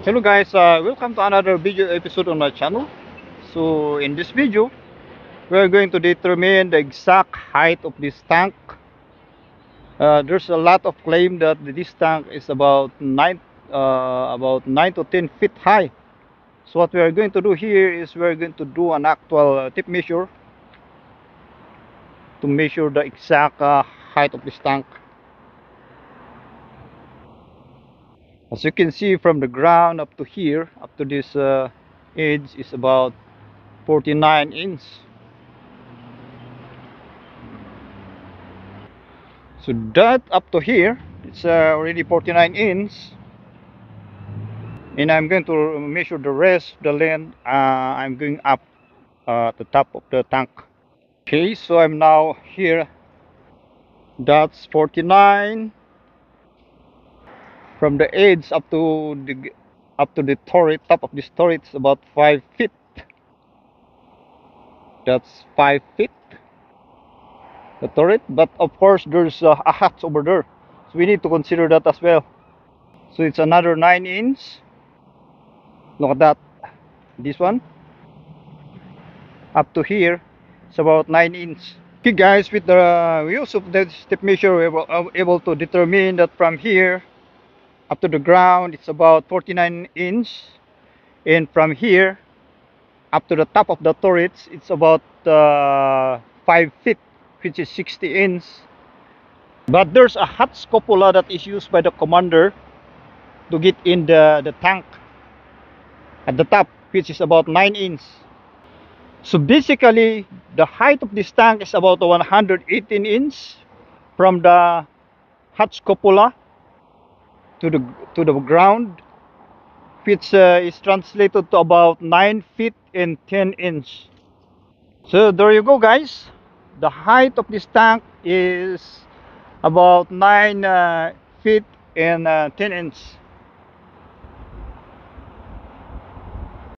Hello guys, welcome to another video episode on my channel. So in this video, we are going to determine the exact height of this tank. There's a lot of claim that this tank is about 9 to 10 feet high. So what we are going to do here is we are going to do an actual tip measure to measure the exact height of this tank. As you can see, from the ground up to here, up to this edge, is about 49 inches. So that up to here, it's already 49 inches, and I'm going to measure the rest, the length. I'm going up at the top of the tank. Okay, so I'm now here. That's 49. From the edge up to the turret, top of this turret, is about 5 feet. That's 5 feet, the turret. But of course, there's a hatch over there, so we need to consider that as well. So it's another 9 inches. Look at that. This one up to here, it's about 9 inches. Okay guys, with the use of the step measure, we were able to determine that from here up to the ground, it's about 49 inches, and from here up to the top of the turrets, it's about 5 feet, which is 60 inches. But there's a hatch cupola that is used by the commander to get in the tank at the top, which is about 9 inches. So basically, the height of this tank is about 118 inches from the hatch cupola to the ground, which is translated to about 9 feet and 10 inches. So there you go guys. The height of this tank is about 9 feet and 10 inches.